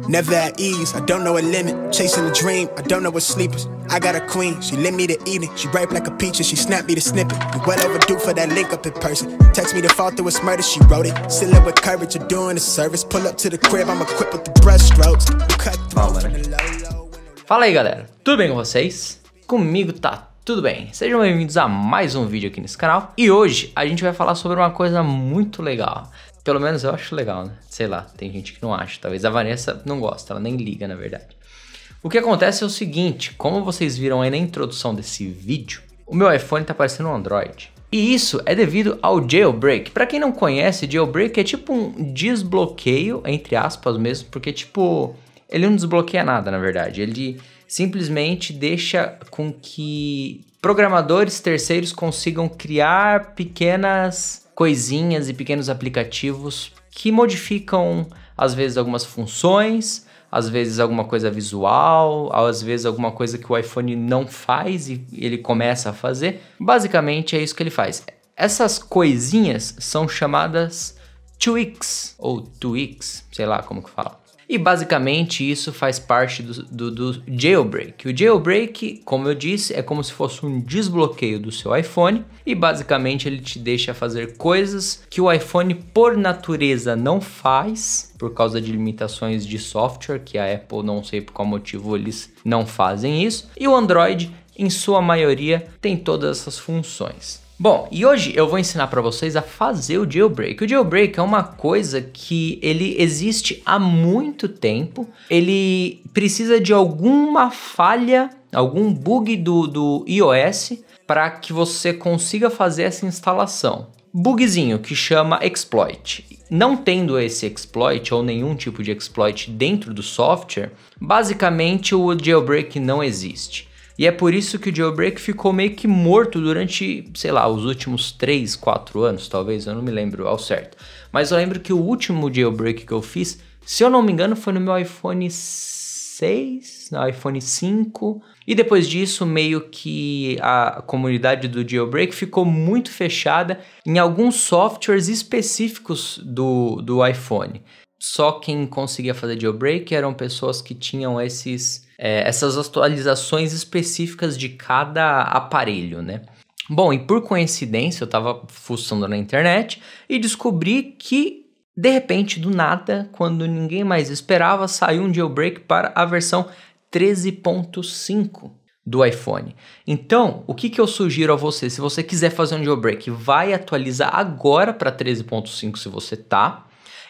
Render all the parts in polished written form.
Never at ease, I don't know a limit. Chasing a dream, I don't know what sleepers. I got a queen, she lit me to eating. She ripe like a peach and she snapped me the snippet. You well overdue for that link up in person. Text me to fall through its murder, she wrote it. Still up with courage, you're doing a service. Pull up to the crib, I'm equipped with the brush strokes. Cut through from the low. Fala aí galera, tudo bem com vocês? Comigo tá tudo bem. Sejam bem-vindos a mais um vídeo aqui nesse canal. E hoje a gente vai falar sobre uma coisa muito legal. Pelo menos eu acho legal, né? Sei lá, tem gente que não acha. Talvez a Vanessa não gosta, ela nem liga, na verdade. O que acontece é o seguinte, como vocês viram aí na introdução desse vídeo, o meu iPhone tá parecendo um Android. E isso é devido ao jailbreak. Pra quem não conhece, jailbreak é tipo um desbloqueio, entre aspas mesmo, porque tipo, ele não desbloqueia nada, na verdade. Ele simplesmente deixa com que programadores terceiros consigam criar pequenas coisinhas e pequenos aplicativos que modificam, às vezes, algumas funções, às vezes alguma coisa visual, às vezes alguma coisa que o iPhone não faz e ele começa a fazer. Basicamente é isso que ele faz. Essas coisinhas são chamadas tweaks, ou tweaks, sei lá como que fala. E basicamente isso faz parte do jailbreak. O jailbreak, como eu disse, é como se fosse um desbloqueio do seu iPhone e basicamente ele te deixa fazer coisas que o iPhone por natureza não faz por causa de limitações de software, que a Apple não sei por qual motivo eles não fazem isso. E o Android, em sua maioria, tem todas essas funções. Bom, e hoje eu vou ensinar para vocês a fazer o jailbreak. O jailbreak é uma coisa que ele existe há muito tempo. Ele precisa de alguma falha, algum bug do iOS para que você consiga fazer essa instalação. Bugzinho que chama exploit. Não tendo esse exploit ou nenhum tipo de exploit dentro do software, basicamente o jailbreak não existe. E é por isso que o jailbreak ficou meio que morto durante, sei lá, os últimos 3, 4 anos, talvez, eu não me lembro ao certo. Mas eu lembro que o último jailbreak que eu fiz, se eu não me engano, foi no meu iPhone 6, no iPhone 5. E depois disso, meio que a comunidade do jailbreak ficou muito fechada em alguns softwares específicos do iPhone. Só quem conseguia fazer jailbreak eram pessoas que tinham essas atualizações específicas de cada aparelho, né? Bom, e por coincidência eu tava fuçando na internet e descobri que, de repente, do nada, quando ninguém mais esperava, saiu um jailbreak para a versão 13.5 do iPhone. Então, o que eu sugiro a você? Se você quiser fazer um jailbreak, vai atualizar agora para 13.5 se você tá.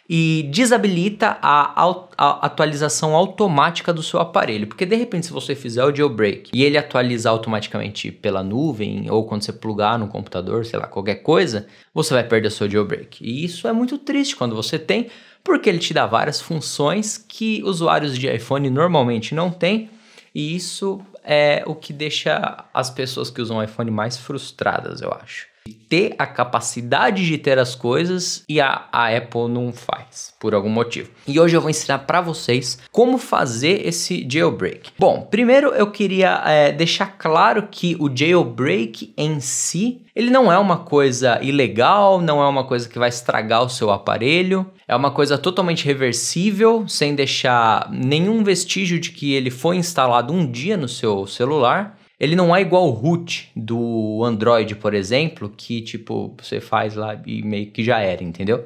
E desabilita a atualização automática do seu aparelho, porque de repente se você fizer o jailbreak e ele atualizar automaticamente pela nuvem ou quando você plugar no computador, sei lá, qualquer coisa, você vai perder o seu jailbreak. E isso é muito triste quando você tem, porque ele te dá várias funções que usuários de iPhone normalmente não têm, e isso é o que deixa as pessoas que usam iPhone mais frustradas, eu acho. Ter a capacidade de ter as coisas e a Apple não faz, por algum motivo. E hoje eu vou ensinar para vocês como fazer esse jailbreak. Bom, primeiro eu queria deixar claro que o jailbreak em si, ele não é uma coisa ilegal, não é uma coisa que vai estragar o seu aparelho. É uma coisa totalmente reversível, sem deixar nenhum vestígio de que ele foi instalado um dia no seu celular. Ele não é igual o root do Android, por exemplo, que tipo, você faz lá e meio que já era, entendeu?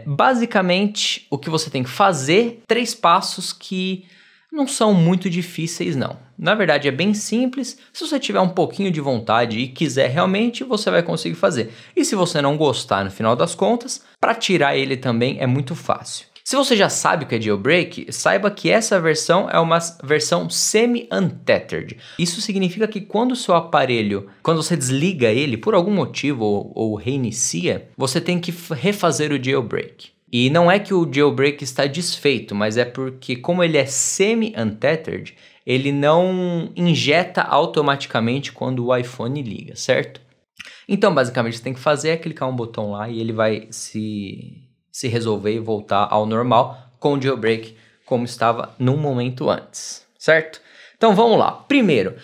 Basicamente, o que você tem que fazer, 3 passos que não são muito difíceis, não. Na verdade, é bem simples. Se você tiver um pouquinho de vontade e quiser realmente, você vai conseguir fazer. E se você não gostar, no final das contas, para tirar ele também é muito fácil. Se você já sabe o que é jailbreak, saiba que essa versão é uma versão semi-untethered. Isso significa que quando o seu aparelho, quando você desliga ele por algum motivo ou reinicia, você tem que refazer o jailbreak. E não é que o jailbreak está desfeito, mas é porque como ele é semi-untethered, ele não injeta automaticamente quando o iPhone liga, certo? Então basicamente você tem que fazer é clicar um botão lá e ele vai se resolver e voltar ao normal com o jailbreak como estava num momento antes, certo? Então vamos lá. Primeiro,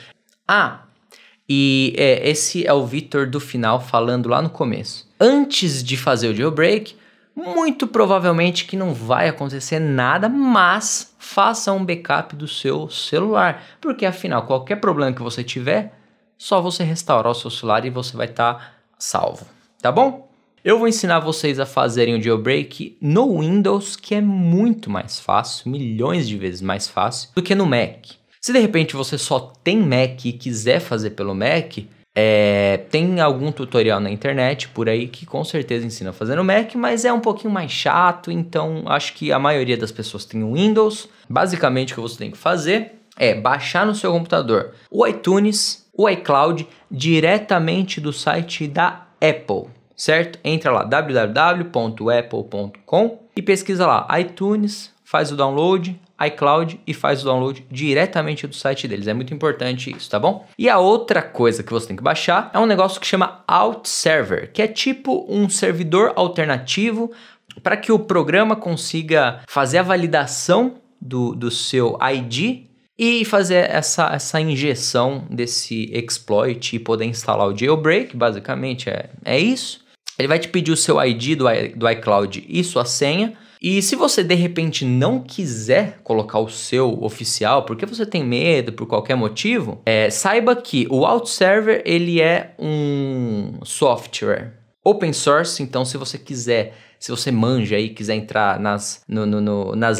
esse é o Vitor do final falando lá no começo. Antes de fazer o jailbreak, Muito provavelmente que não vai acontecer nada, mas faça um backup do seu celular, porque afinal, qualquer problema que você tiver, só você restaurar o seu celular e você vai estar salvo, tá bom? Eu vou ensinar vocês a fazerem o jailbreak no Windows, que é muito mais fácil, milhões de vezes mais fácil do que no Mac. Se de repente você só tem Mac e quiser fazer pelo Mac, tem algum tutorial na internet por aí que com certeza ensina a fazer no Mac, mas é um pouquinho mais chato, então acho que a maioria das pessoas tem o Windows. Basicamente o que você tem que fazer é baixar no seu computador o iTunes, o iCloud, diretamente do site da Apple, certo? Entra lá, www.apple.com e pesquisa lá iTunes, faz o download, iCloud e faz o download diretamente do site deles. É muito importante isso, tá bom? E a outra coisa que você tem que baixar é um negócio que chama OutServer, que é tipo um servidor alternativo para que o programa consiga fazer a validação do seu ID e fazer essa injeção desse exploit e poder instalar o jailbreak. Basicamente é isso. Ele vai te pedir o seu ID do iCloud e sua senha. E se você de repente não quiser colocar o seu oficial, porque você tem medo por qualquer motivo, saiba que o OutServer ele é um software open source. Então se você quiser, se você manja e quiser entrar nas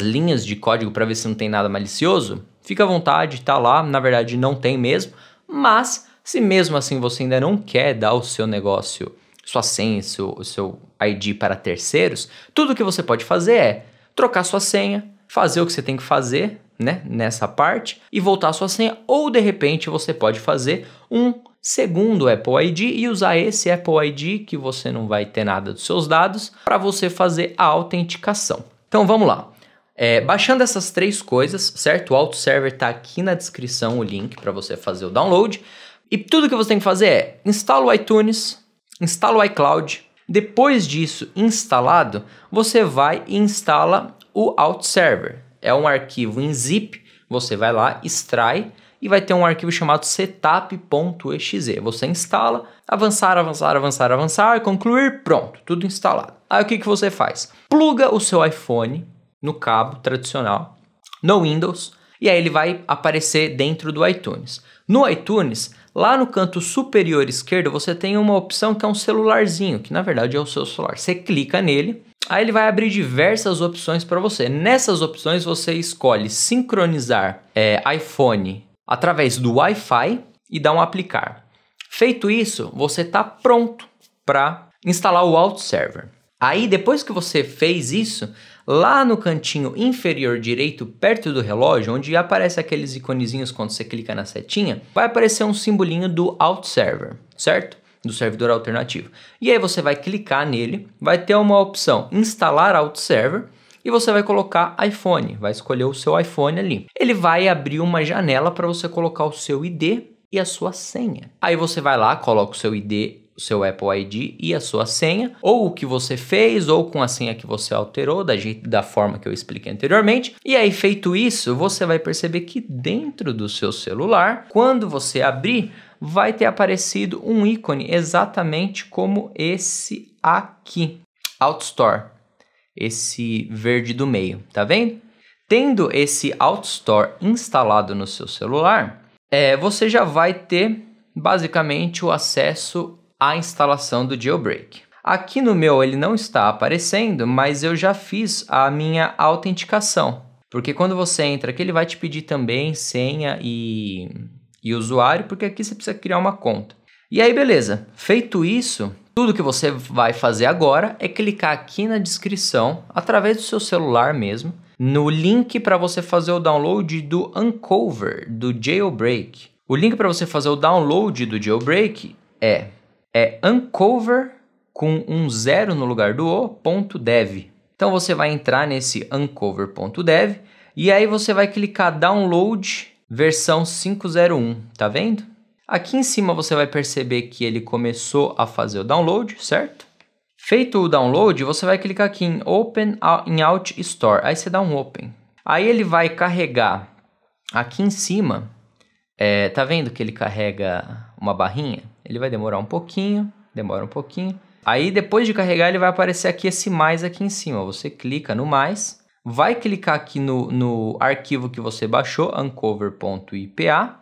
linhas de código para ver se não tem nada malicioso, fica à vontade, tá lá. Na verdade não tem mesmo, mas se mesmo assim você ainda não quer dar o seu negócio, sua senha, o seu ID para terceiros, tudo que você pode fazer é trocar sua senha, fazer o que você tem que fazer, né, nessa parte e voltar a sua senha, ou de repente você pode fazer um segundo Apple ID e usar esse Apple ID que você não vai ter nada dos seus dados para você fazer a autenticação. Então vamos lá. Baixando essas três coisas, certo? O OutServer está aqui na descrição, o link para você fazer o download. E tudo que você tem que fazer é instala o iTunes, instala o iCloud. Depois disso instalado, você vai e instala o OutServer. É um arquivo em zip, você vai lá, extrai e vai ter um arquivo chamado setup.exe. Você instala, avançar, concluir, pronto, tudo instalado. Aí o que você faz? Pluga o seu iPhone no cabo tradicional, no Windows, e aí ele vai aparecer dentro do iTunes. No iTunes, lá no canto superior esquerdo, você tem uma opção que é um celularzinho, que na verdade é o seu celular. Você clica nele, aí ele vai abrir diversas opções para você. Nessas opções você escolhe sincronizar iPhone através do Wi-Fi e dá um aplicar. Feito isso, você está pronto para instalar o OutServer. Aí depois que você fez isso, lá no cantinho inferior direito, perto do relógio, onde aparece aqueles iconezinhos quando você clica na setinha, vai aparecer um simbolinho do OutServer, certo? Do servidor alternativo. E aí você vai clicar nele, vai ter uma opção instalar OutServer e você vai colocar iPhone, vai escolher o seu iPhone ali. Ele vai abrir uma janela para você colocar o seu ID e a sua senha. Aí você vai lá, coloca o seu ID, o seu Apple ID e a sua senha, ou o que você fez, ou com a senha que você alterou, da forma que eu expliquei anteriormente. E aí, feito isso, você vai perceber que dentro do seu celular, quando você abrir, vai ter aparecido um ícone exatamente como esse aqui, OutStore, esse verde do meio, tá vendo? Tendo esse OutStore instalado no seu celular, você já vai ter basicamente o acesso à instalação do jailbreak. Aqui no meu ele não está aparecendo, mas eu já fiz a minha autenticação. Porque quando você entra aqui, ele vai te pedir também senha e usuário, porque aqui você precisa criar uma conta. E aí, beleza. Feito isso, tudo que você vai fazer agora é clicar aqui na descrição, através do seu celular mesmo, no link para você fazer o download do Uncover, do jailbreak. O link para você fazer o download do jailbreak é uncover com um 0 no lugar do .dev. Então você vai entrar nesse uncover.dev e aí você vai clicar download versão 5.01, tá vendo? Aqui em cima você vai perceber que ele começou a fazer o download, certo? Feito o download, você vai clicar aqui em Open in OutStore, aí você dá um Open. Aí ele vai carregar aqui em cima, tá vendo que ele carrega uma barrinha? Ele vai demorar um pouquinho, demora um pouquinho. Aí depois de carregar ele vai aparecer aqui esse mais aqui em cima. Você clica no mais, vai clicar aqui no arquivo que você baixou, uncover.ipa,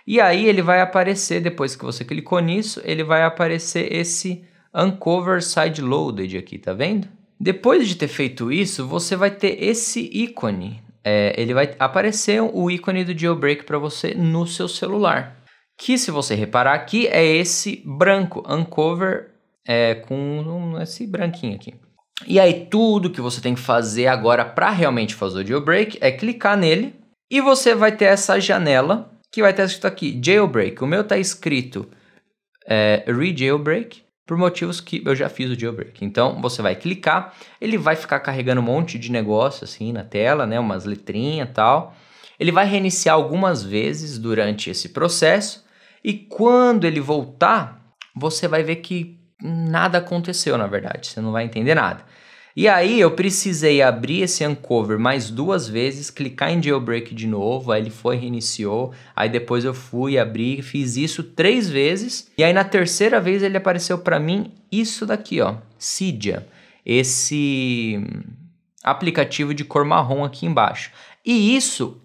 e aí ele vai aparecer, depois que você clicou nisso, ele vai aparecer esse Uncover Sideloaded aqui, tá vendo? Depois de ter feito isso, você vai ter esse ícone. Ele vai aparecer o ícone do jailbreak para você no seu celular. Que se você reparar aqui, é esse branco, Uncover, com esse branquinho aqui. E aí tudo que você tem que fazer agora para realmente fazer o jailbreak é clicar nele e você vai ter essa janela que vai estar escrito aqui, jailbreak. O meu está escrito re-jailbreak, por motivos que eu já fiz o jailbreak. Então, você vai clicar, ele vai ficar carregando um monte de negócio assim na tela, né? Umas letrinhas e tal. Ele vai reiniciar algumas vezes durante esse processo e quando ele voltar, você vai ver que nada aconteceu, na verdade. Você não vai entender nada. E aí, eu precisei abrir esse Uncover mais 2 vezes, clicar em Jailbreak de novo, aí ele foi, reiniciou, aí depois eu fui abrir, fiz isso 3 vezes, e aí na terceira vez ele apareceu para mim isso daqui, ó, Cydia, esse aplicativo de cor marrom aqui embaixo. E isso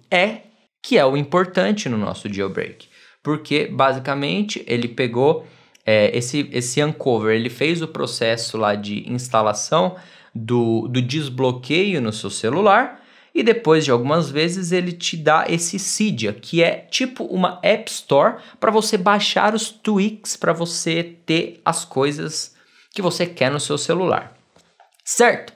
que é o importante no nosso Jailbreak, porque basicamente ele pegou esse Uncover, ele fez o processo lá de instalação do desbloqueio no seu celular e depois de algumas vezes ele te dá esse Cydia, que é tipo uma App Store para você baixar os tweaks para você ter as coisas que você quer no seu celular, certo?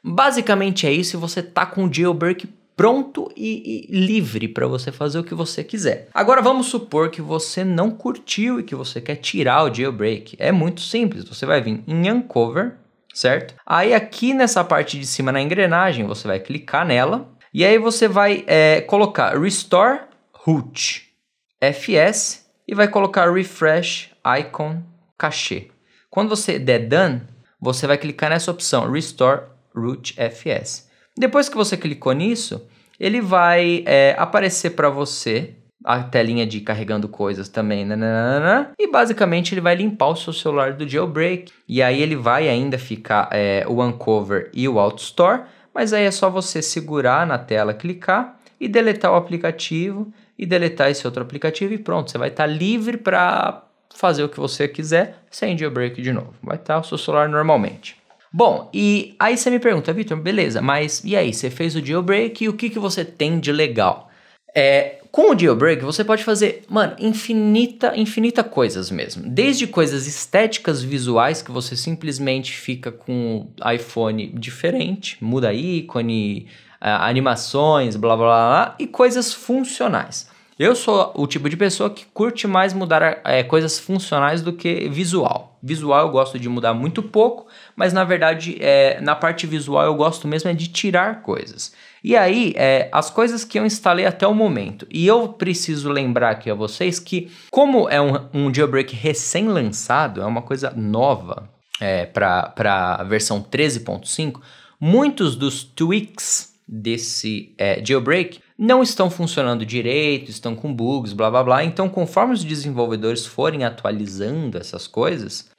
Basicamente é isso e você tá com o jailbreak pronto e livre para você fazer o que você quiser. Agora vamos supor que você não curtiu e que você quer tirar o jailbreak. É muito simples, você vai vir em Uncover, certo? Aí aqui nessa parte de cima na engrenagem, você vai clicar nela e aí você vai colocar Restore Root FS e vai colocar Refresh Icon Cache. Quando você der Done, você vai clicar nessa opção Restore Root FS. Depois que você clicou nisso, ele vai aparecer para você a telinha de carregando coisas também, nananana, e basicamente ele vai limpar o seu celular do jailbreak, e aí ele vai ainda ficar o Uncover e o Auto Store, mas aí é só você segurar na tela, clicar e deletar o aplicativo e deletar esse outro aplicativo e pronto, você vai estar livre para fazer o que você quiser sem jailbreak de novo, vai estar o seu celular normalmente. Bom, e aí você me pergunta, Vitor, beleza, mas e aí, você fez o jailbreak e o que você tem de legal? Com o jailbreak você pode fazer, mano, infinita coisas mesmo. Desde coisas estéticas visuais que você simplesmente fica com o iPhone diferente, muda ícone, animações, blá blá blá, e coisas funcionais. Eu sou o tipo de pessoa que curte mais mudar coisas funcionais do que visual. Visual eu gosto de mudar muito pouco, mas na verdade na parte visual eu gosto mesmo de tirar coisas. E aí, as coisas que eu instalei até o momento, e eu preciso lembrar aqui a vocês que como é um jailbreak recém-lançado, é uma coisa nova para a versão 13.5, muitos dos tweaks desse jailbreak não estão funcionando direito, estão com bugs, blá blá blá. Então, conforme os desenvolvedores forem atualizando essas coisas,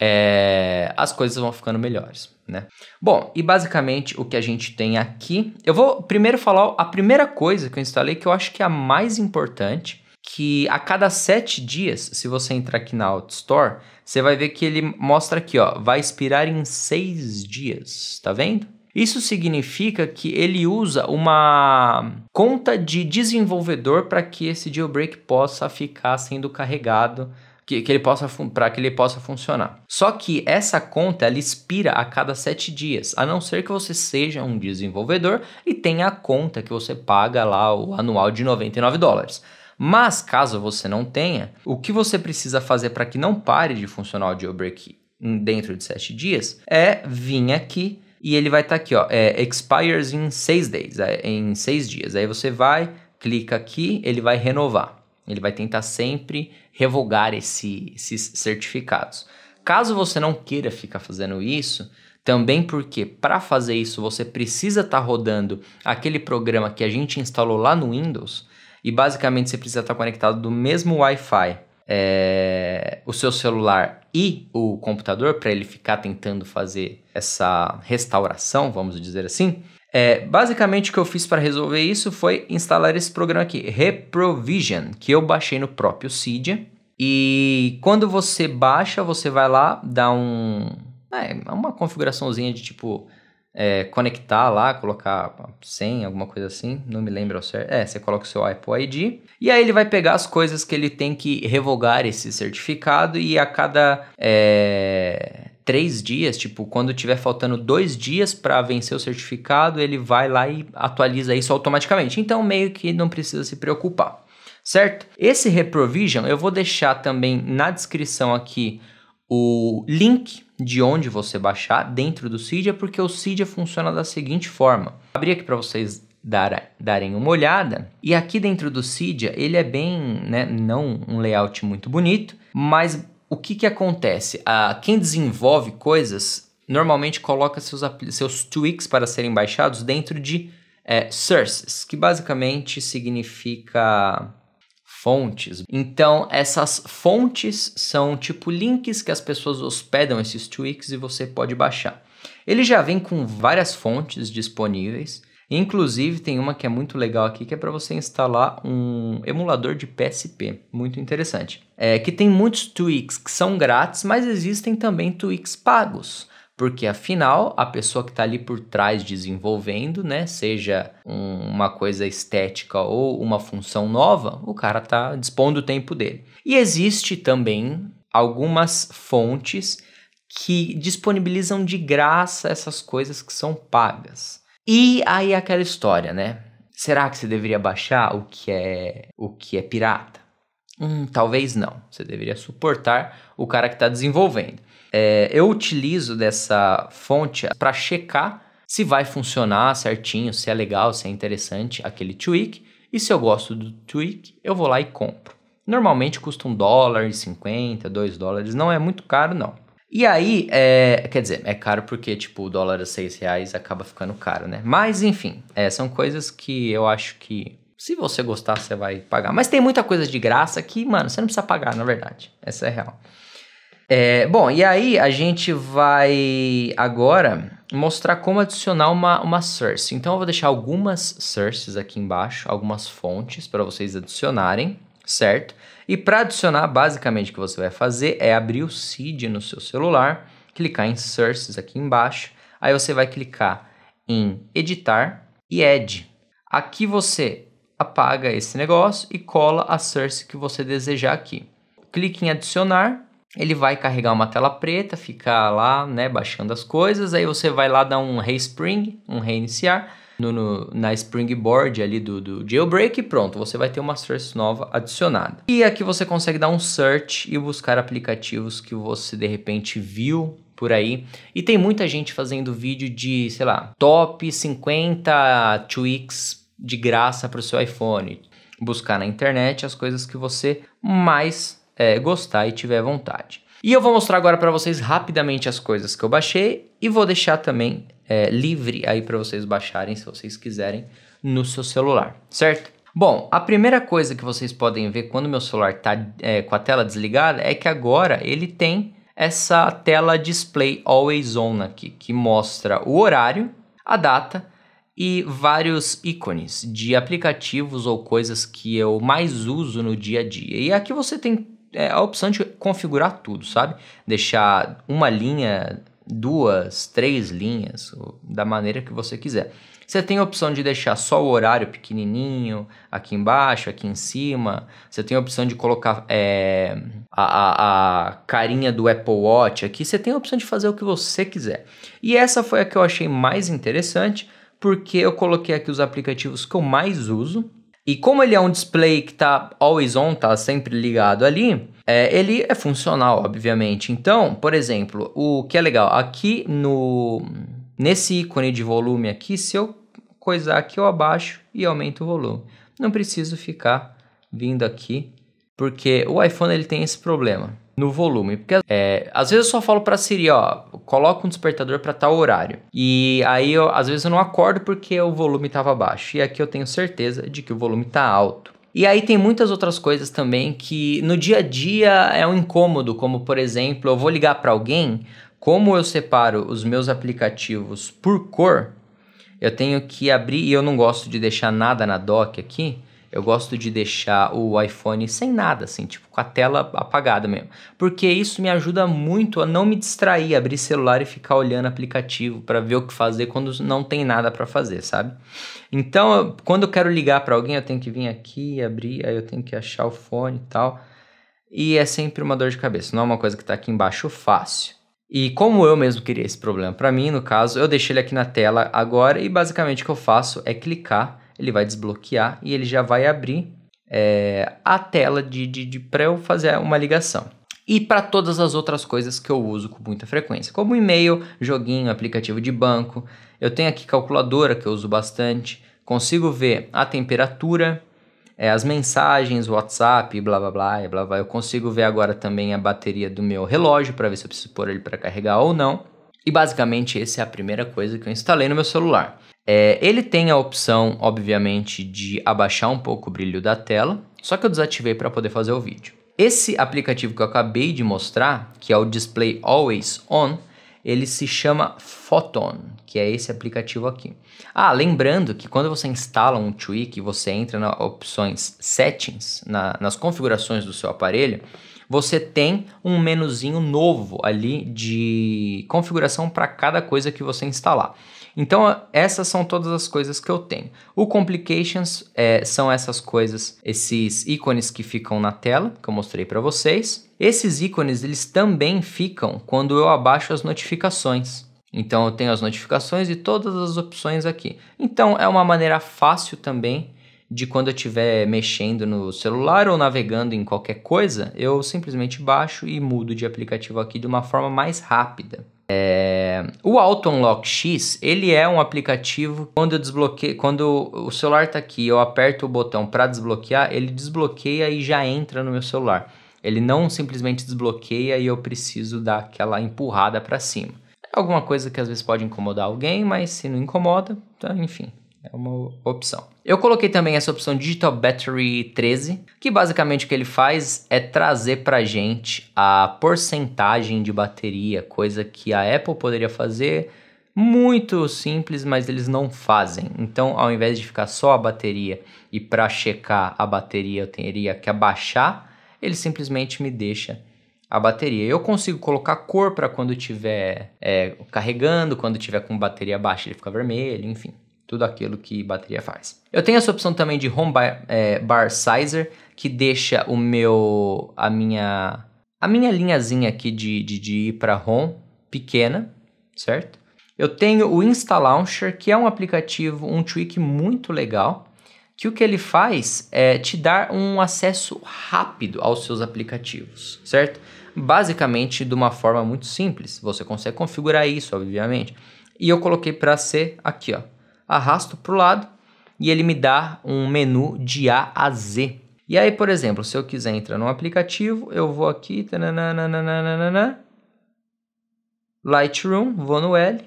as coisas vão ficando melhores, né? Bom, e basicamente o que a gente tem aqui, eu vou primeiro falar a primeira coisa que eu instalei, que eu acho que é a mais importante, que a cada 7 dias, se você entrar aqui na Auto Store, você vai ver que ele mostra aqui, ó, vai expirar em 6 dias, tá vendo? Isso significa que ele usa uma conta de desenvolvedor para que esse jailbreak possa ficar sendo carregado, para que ele possa funcionar. Só que essa conta ela expira a cada 7 dias, a não ser que você seja um desenvolvedor e tenha a conta que você paga lá o anual de $99. Mas caso você não tenha, o que você precisa fazer para que não pare de funcionar o jailbreak dentro de 7 dias é vir aqui. E ele vai estar aqui, ó, expires in 6 days, em 6 dias. Aí você vai, clica aqui, ele vai renovar. Ele vai tentar sempre revogar esses certificados. Caso você não queira ficar fazendo isso, também porque para fazer isso você precisa estar rodando aquele programa que a gente instalou lá no Windows. E basicamente você precisa estar conectado do mesmo Wi-Fi o seu celular e o computador para ele ficar tentando fazer essa restauração, vamos dizer assim. Basicamente o que eu fiz para resolver isso foi instalar esse programa aqui, Reprovision, que eu baixei no próprio Cydia. E quando você baixa, você vai lá, dá uma configuraçãozinha de tipo conectar lá, colocar senha, alguma coisa assim, não me lembro ao certo. Você coloca o seu Apple ID e aí ele vai pegar as coisas que ele tem que revogar esse certificado e a cada 3 dias, tipo, quando tiver faltando 2 dias para vencer o certificado, ele vai lá e atualiza isso automaticamente. Então, meio que não precisa se preocupar, certo? Esse Reprovision, eu vou deixar também na descrição aqui o link de onde você baixar dentro do Cydia, porque o Cydia funciona da seguinte forma. Vou abrir aqui para vocês darem uma olhada. E aqui dentro do Cydia, ele é bem, não um layout muito bonito, mas o que acontece? Quem desenvolve coisas normalmente coloca seus tweaks para serem baixados dentro de sources, que basicamente significa fontes. Então, essas fontes são tipo links que as pessoas hospedam esses tweaks e você pode baixar. Ele já vem com várias fontes disponíveis. Inclusive, tem uma que é muito legal aqui, que é para você instalar um emulador de PSP. Muito interessante. Que tem muitos tweaks que são grátis, mas existem também tweaks pagos. Porque, afinal, a pessoa que está ali por trás desenvolvendo, seja uma coisa estética ou uma função nova, o cara está dispondo do tempo dele. E existe também algumas fontes que disponibilizam de graça essas coisas que são pagas. E aí aquela história, Será que você deveria baixar o que é pirata? Talvez não. Você deveria suportar o cara que está desenvolvendo. Eu utilizo dessa fonte para checar se vai funcionar certinho, se é legal, se é interessante aquele tweak. E se eu gosto do tweak, eu vou lá e compro. Normalmente custa $1,50, $2, não é muito caro não. E aí, quer dizer, é caro porque tipo o dólar a R$6 acaba ficando caro, Mas enfim, são coisas que eu acho que se você gostar, você vai pagar. Mas tem muita coisa de graça que, mano, você não precisa pagar, na verdade. Essa é real. Bom, e aí a gente vai agora mostrar como adicionar uma source. Então eu vou deixar algumas sources aqui embaixo, algumas fontes para vocês adicionarem, certo? E para adicionar, basicamente o que você vai fazer é abrir o Cydia no seu celular, clicar em sources aqui embaixo, aí você vai clicar em editar e add. Aqui você apaga esse negócio e cola a source que você desejar aqui. Clique em adicionar. Ele vai carregar uma tela preta, ficar lá, baixando as coisas. Aí você vai lá dar um respring, um reiniciar na Springboard ali do jailbreak e pronto, você vai ter uma source nova adicionada. E aqui você consegue dar um search e buscar aplicativos que você de repente viu por aí. E tem muita gente fazendo vídeo de, sei lá, top 50 tweaks de graça para o seu iPhone. Buscar na internet as coisas que você mais gostar e tiver vontade. E eu vou mostrar agora para vocês rapidamente as coisas que eu baixei e vou deixar também livre aí para vocês baixarem se vocês quiserem no seu celular, certo? Bom, a primeira coisa que vocês podem ver quando meu celular está com a tela desligada é que agora ele tem essa tela display always on aqui, que mostra o horário, a data e vários ícones de aplicativos ou coisas que eu mais uso no dia a dia. E aqui você tem a opção de configurar tudo, sabe? Deixar uma linha, 2, 3 linhas, da maneira que você quiser. Você tem a opção de deixar só o horário pequenininho, aqui embaixo, aqui em cima. Você tem a opção de colocar a carinha do Apple Watch aqui. Você tem a opção de fazer o que você quiser. E essa foi a que eu achei mais interessante, porque eu coloquei aqui os aplicativos que eu mais uso. E como ele é um display que está always on, está sempre ligado ali, ele é funcional, obviamente. Então, por exemplo, o que é legal, aqui nesse ícone de volume aqui, se eu coisar aqui, eu abaixo e aumento o volume. Não preciso ficar vindo aqui, porque o iPhone ele tem esse problema no volume. Porque às vezes eu só falo para Siri, coloca um despertador para tal horário. E aí, às vezes eu não acordo porque o volume estava baixo. E aqui eu tenho certeza de que o volume está alto. E aí tem muitas outras coisas também que no dia a dia é um incômodo, como por exemplo, eu vou ligar para alguém, como eu separo os meus aplicativos por cor, eu tenho que abrir, e eu não gosto de deixar nada na dock aqui, eu gosto de deixar o iPhone sem nada, assim, tipo com a tela apagada mesmo. Porque isso me ajuda muito a não me distrair, abrir celular e ficar olhando aplicativo para ver o que fazer quando não tem nada para fazer, sabe? Então, quando eu quero ligar para alguém, eu tenho que vir aqui, abrir, aí eu tenho que achar o fone e tal. E é sempre uma dor de cabeça, não é uma coisa que tá aqui embaixo fácil. E como eu mesmo queria esse problema para mim, no caso, eu deixei ele aqui na tela agora e basicamente o que eu faço é clicar, ele vai desbloquear e ele já vai abrir a tela para eu fazer uma ligação. E para todas as outras coisas que eu uso com muita frequência, como e-mail, joguinho, aplicativo de banco. Eu tenho aqui calculadora que eu uso bastante, consigo ver a temperatura, as mensagens, o WhatsApp, blá blá blá, blá blá. Eu consigo ver agora também a bateria do meu relógio para ver se eu preciso pôr ele para carregar ou não. E basicamente essa é a primeira coisa que eu instalei no meu celular. Ele tem a opção, obviamente, de abaixar um pouco o brilho da tela, só que eu desativei para poder fazer o vídeo. Esse aplicativo que eu acabei de mostrar, que é o Display Always On, ele se chama Photon, que é esse aplicativo aqui. Lembrando que quando você instala um tweak, você entra nas opções Settings, nas configurações do seu aparelho, você tem um menuzinho novo ali de configuração para cada coisa que você instalar. Então essas são todas as coisas que eu tenho. O Complications são essas coisas, esses ícones que ficam na tela, que eu mostrei para vocês. Esses ícones eles também ficam quando eu abaixo as notificações. Então eu tenho as notificações e todas as opções aqui. Então é uma maneira fácil também de quando eu estiver mexendo no celular ou navegando em qualquer coisa, eu simplesmente baixo e mudo de aplicativo aqui de uma forma mais rápida. O Auto Unlock X, ele é um aplicativo quando eu desbloqueio, quando o celular está aqui, eu aperto o botão para desbloquear, ele desbloqueia e já entra no meu celular. Ele não simplesmente desbloqueia e eu preciso dar aquela empurrada para cima. É alguma coisa que às vezes pode incomodar alguém, mas se não incomoda, tá, enfim. É uma opção. Eu coloquei também essa opção Digital Battery 13, que basicamente o que ele faz é trazer pra gente a porcentagem de bateria, coisa que a Apple poderia fazer muito simples, mas eles não fazem. Então, ao invés de ficar só a bateria e para checar a bateria eu teria que abaixar, ele simplesmente me deixa a bateria. Eu consigo colocar cor para quando estiver carregando, quando estiver com bateria baixa ele fica vermelho, enfim. Tudo aquilo que bateria faz. Eu tenho essa opção também de Home Bar Sizer, que deixa a minha linhazinha aqui de ir para Home pequena, certo? Eu tenho o Insta Launcher, que é um aplicativo, um tweak muito legal, que o que ele faz é te dar um acesso rápido aos seus aplicativos, certo? Basicamente de uma forma muito simples. Você consegue configurar isso, obviamente. E eu coloquei para ser aqui, ó. Arrasto para o lado e ele me dá um menu de A a Z. E aí, por exemplo, se eu quiser entrar num aplicativo, eu vou aqui, Lightroom, vou no L,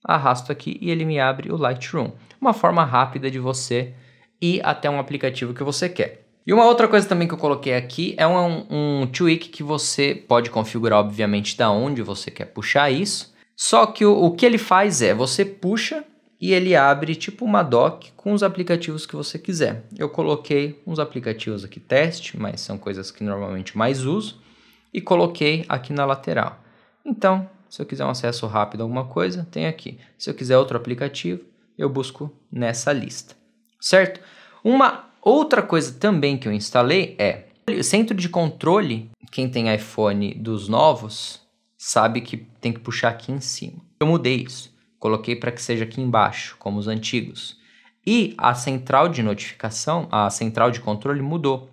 arrasto aqui e ele me abre o Lightroom. Uma forma rápida de você ir até um aplicativo que você quer. E uma outra coisa também que eu coloquei aqui é um tweak que você pode configurar, obviamente, da onde você quer puxar isso. Só que o que ele faz é, você puxa e ele abre tipo uma dock com os aplicativos que você quiser. Eu coloquei uns aplicativos aqui teste, mas são coisas que normalmente mais uso, e coloquei aqui na lateral. Então, se eu quiser um acesso rápido a alguma coisa, tem aqui. Se eu quiser outro aplicativo, eu busco nessa lista, certo? Uma outra coisa também que eu instalei é o centro de controle. Quem tem iPhone dos novos sabe que tem que puxar aqui em cima. Eu mudei isso. Coloquei para que seja aqui embaixo, como os antigos. E a central de notificação, a central de controle mudou.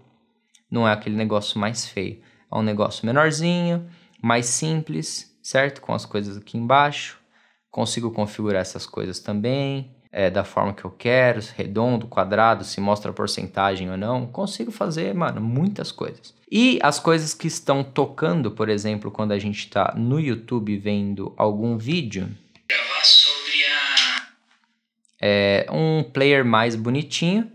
Não é aquele negócio mais feio. É um negócio menorzinho, mais simples, certo? Com as coisas aqui embaixo. Consigo configurar essas coisas também, da forma que eu quero, redondo, quadrado, se mostra a porcentagem ou não. Consigo fazer, mano, muitas coisas. E as coisas que estão tocando, por exemplo, quando a gente está no YouTube vendo algum vídeo, sobre um player mais bonitinho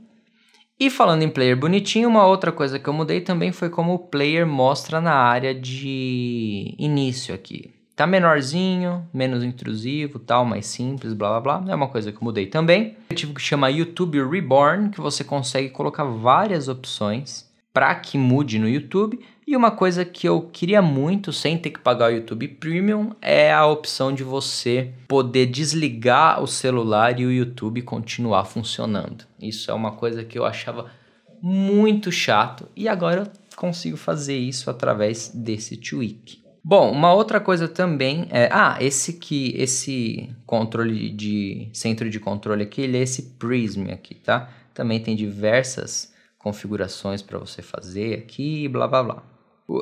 E falando em player bonitinho, uma outra coisa que eu mudei também foi como o player mostra na área de início aqui. Tá menorzinho, menos intrusivo, tal, mais simples, blá blá blá. É uma coisa que eu mudei também. Eu tive que chamar YouTube Reborn, que você consegue colocar várias opções para que mude no YouTube. E uma coisa que eu queria muito, sem ter que pagar o YouTube Premium, é a opção de você poder desligar o celular e o YouTube continuar funcionando. Isso é uma coisa que eu achava muito chato e agora eu consigo fazer isso através desse tweak. Bom, uma outra coisa também é... esse controle de... centro de controle aqui, ele é esse Prism aqui, tá? Também tem diversas configurações para você fazer aqui, blá blá blá.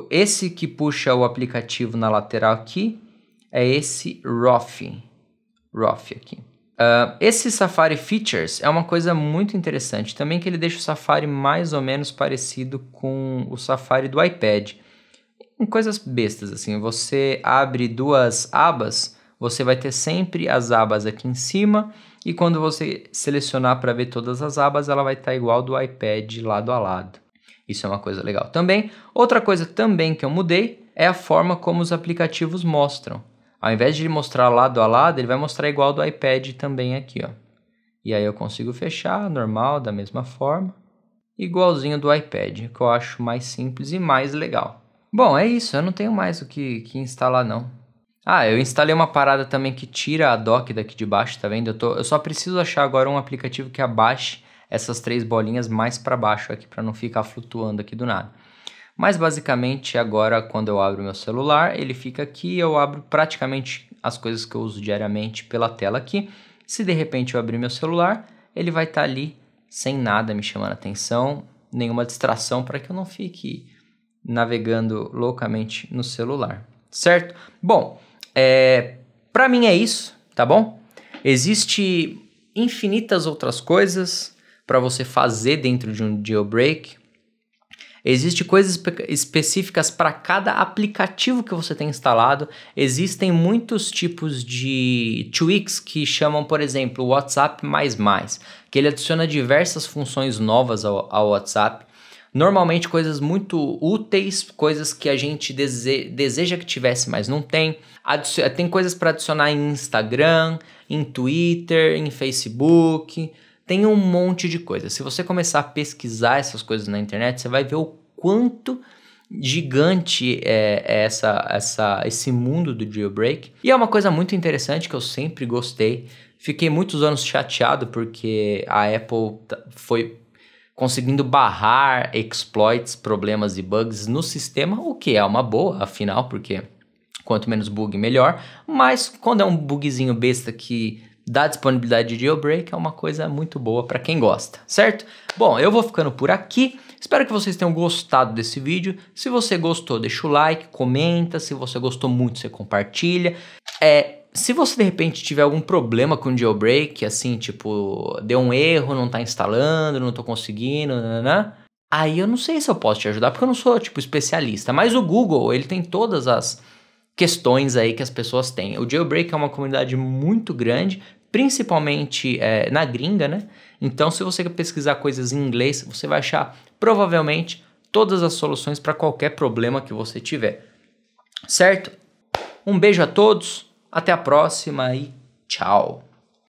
Esse que puxa o aplicativo na lateral aqui é esse Rofi aqui. Esse Safari Features é uma coisa muito interessante também, que ele deixa o Safari mais ou menos parecido com o Safari do iPad. Em coisas bestas assim, você abre duas abas, você vai ter sempre as abas aqui em cima e quando você selecionar para ver todas as abas, ela vai estar igual do iPad lado a lado. Isso é uma coisa legal também. Outra coisa também que eu mudei é a forma como os aplicativos mostram. Ao invés de ele mostrar lado a lado, ele vai mostrar igual do iPad também aqui, ó. E aí eu consigo fechar normal, da mesma forma, igualzinho do iPad, que eu acho mais simples e mais legal. Bom, é isso, eu não tenho mais o que instalar não. Eu instalei uma parada também que tira a dock daqui de baixo, tá vendo? Eu só preciso achar agora um aplicativo que abaixe essas 3 bolinhas mais para baixo aqui, para não ficar flutuando aqui do nada. Mas basicamente agora quando eu abro meu celular, ele fica aqui, eu abro praticamente as coisas que eu uso diariamente pela tela aqui. Se de repente eu abrir meu celular, ele vai estar ali sem nada me chamando a atenção, nenhuma distração para que eu não fique navegando loucamente no celular, certo? Bom, para mim é isso, tá bom? Existe infinitas outras coisas para você fazer dentro de um jailbreak. Existem coisas específicas para cada aplicativo que você tem instalado. Existem muitos tipos de tweaks que chamam, por exemplo, o WhatsApp++, que ele adiciona diversas funções novas ao WhatsApp. Normalmente coisas muito úteis, coisas que a gente deseja que tivesse, mas não tem. Tem coisas para adicionar em Instagram, em Twitter, em Facebook. Tem um monte de coisa. Se você começar a pesquisar essas coisas na internet, você vai ver o quanto gigante é esse mundo do jailbreak. E é uma coisa muito interessante que eu sempre gostei. Fiquei muitos anos chateado porque a Apple foi conseguindo barrar exploits, problemas e bugs no sistema, o que é uma boa, afinal, porque quanto menos bug, melhor. Mas quando é um bugzinho besta que dá disponibilidade de jailbreak, é uma coisa muito boa para quem gosta, certo? Bom, eu vou ficando por aqui. Espero que vocês tenham gostado desse vídeo. Se você gostou, deixa o like, comenta. Se você gostou muito, você compartilha. Se você de repente tiver algum problema com o jailbreak, assim, tipo, deu um erro, não tá instalando, não tô conseguindo, aí eu não sei se eu posso te ajudar, porque eu não sou, tipo, especialista. Mas o Google, ele tem todas as questões aí que as pessoas têm. O jailbreak é uma comunidade muito grande, principalmente na gringa, né? Então, se você quer pesquisar coisas em inglês, você vai achar provavelmente todas as soluções para qualquer problema que você tiver, certo? Um beijo a todos, até a próxima e tchau!